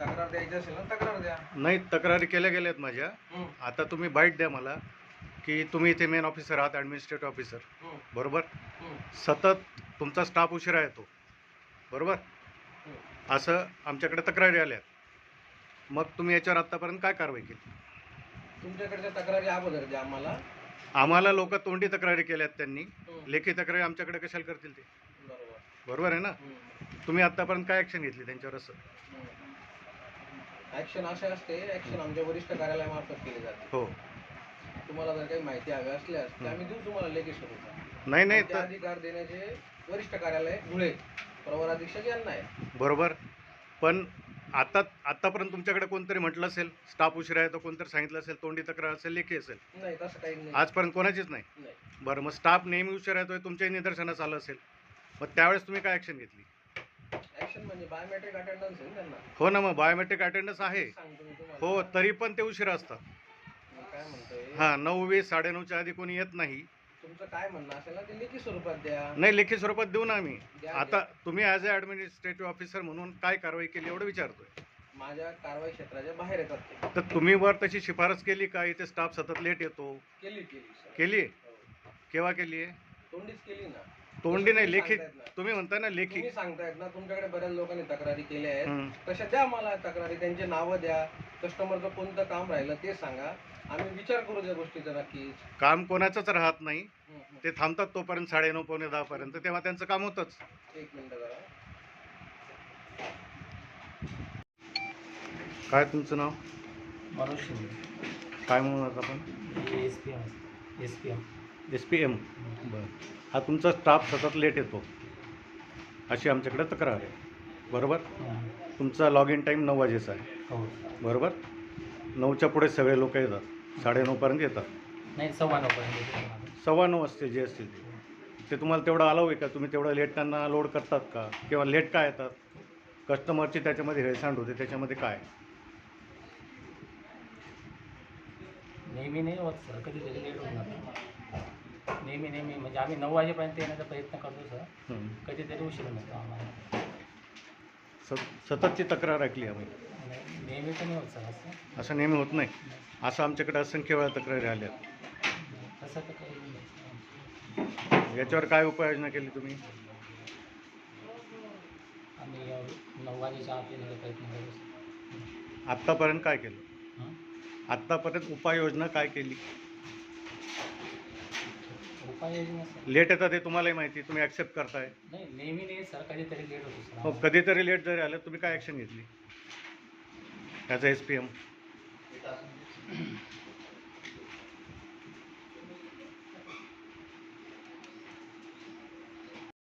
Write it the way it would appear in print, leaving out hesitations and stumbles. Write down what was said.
तक्रार द्यायची असेल ना तक्रार द्या. नाही, तक्रारी केल्या गेल्यात माझ्या. आता तुम्ही बाईट द्या मला की तुम्ही इथे मेन ऑफिसर आहात, ॲडमिनिस्ट्रेटिव्ह ऑफिसर, बरोबर. सतत तुमचा स्टाफ उशिरा येतो, बरोबर. असं आमच्याकडे तक्रारी आल्या. मग तुम्ही याच्यावर आत्तापर्यंत काय कारवाई केली? तुमच्याकडच्या तक्रारी अगोदर द्या आम्हाला. आम्हाला लोक तोंडी तक्रारी केल्यात त्यांनी, लेखी तक्रारी आमच्याकडे कशाला करतील ते? बरोबर आहे ना. तुम्ही आत्तापर्यंत काय ॲक्शन घेतली त्यांच्यावर? असं ॲक्शन असे असते, ॲक्शन आमच्या वरिष्ठ कार्यालयामार्फत केली जाते. हो. तुम्हाला जर काही माहिती हवी असल्यास तर आम्ही देऊ तुम्हाला लेखी स्वरूपात. नाही तर अधिकार देण्याचे वरिष्ठ कार्यालय धुळे प्रवर अधीक्षक यांना आहे. बरोबर. पण आतापर्यंत तुमच्याकडे कोणतरी म्हटलं असेल स्टाफ उशिरा आहे, तर कोणतरी सांगितलं असेल, तोंडी तक्रार असेल, लेखी असेल? नाही, तसं काही नाही. आजपर्यंत कोणाचीच नाही? बरं, मग स्टाफ नेहमी उशिरा येतोय, तुमच्याही निदर्शनास आलं असेल, मग त्यावेळेस तुम्ही काय ॲक्शन घेतली? ॲक्शन म्हणजे बायोमेट्रिक अटेंडन्स आहे त्यांना. हो ना, मग बायोमेट्रिक अटेंडन्स आहे. हो, तरी पण ते उशिरा असतात. काय म्हणतोय? हां, 9:20 9:30च्या आधी कोणी येत नाही. तुमचं काय म्हणणं असेल ना ते लेखी स्वरूपात द्या. नाही, लेखी स्वरूपात देऊ ना आम्ही. आता तुम्ही ॲज अ ॲडमिनिस्ट्रेटिव्ह ऑफिसर म्हणून काय कारवाई केली एवढं विचारतोय. माझ्या कारवाई क्षेत्राच्या बाहेर येतात ते. तर तुम्ही वर तशी शिफारस केली का? इथे स्टाफ सतत लेट येतो. केली? केव्हा केली आहे? तोंडीच केली ना. तोंडी नाही, लेखी. तुम्ही म्हणताय ना लेखी. तुम्ही सांगतायत ना तुमच्याकडे बऱ्याच लोकांनी तक्रारी केल्या आहेत, तशा द्या मला तक्रारी. त्यांची नावं द्या, कस्टमरचं कोणतं काम राहिलं ते सांगा, आम्ही विचार करू त्या गोष्टीचा. नक्कीच काम कोणाचंच राहत नाही. ते थांबतात तोपर्यंत 9:30 पावणे 10 पर्यंत, तेव्हा त्यांचं काम होतंच. एक मिनिट जरा. काय तुमचं नाव? मनोज शिंदे. काय म्हणून आपण? SPM. बरं. हा तुमचा स्टाफ सतत लेट येतो अशी आमच्याकडे तक्रार आहे, बरोबर. तुमचा लॉग इन टाईम 9 वाजेचा आहे. हो. बरोबर. 9च्या पुढे सगळे लोक येतात, 9:30 पर्यंत येतात. नाही, 9:15 पर्यंत. 9:15 वाजते जे असतील ते तुम्हाला तेवढं अलाव आहे का? तुम्ही तेवढं लेट त्यांना लोड करतात का? किंवा लेट काय येतात? कस्टमरची त्याच्यामध्ये हेळसांड होते, त्याच्यामध्ये काय? नेहमी नाही होत सर, कधीतरी लेट होऊन जातं. नेहमी म्हणजे आम्ही 9 वाजेपर्यंत येण्याचा प्रयत्न करतो सर, कधीतरी उशीर होतो आम्हाला. सततची तक्रार ऐकली आम्ही. नेहमी तर नाही होत सर असं नेहमी होत नाही. असं आमच्याकडे असंख्य वेळा तक्रारी आल्या. तसं तर काही नाही. याच्यावर काय उपाययोजना केली तुम्ही? आम्ही 9 वाजेच्या आत येण्याचा प्रयत्न करू. आत्तापर्यंत काय केलं? आत्तापर्यंत उपाययोजना काय केली? उपाययोजना सर, लेट येतात हे तुम्हालाही माहिती, तुम्ही ॲक्सेप्ट करताय. नाही नेहमी नाही सर, कधीतरी लेट होतो सर. हो, कधीतरी लेट जरी आलं तुम्ही काय ॲक्शन घेतली ॲज अ SPM?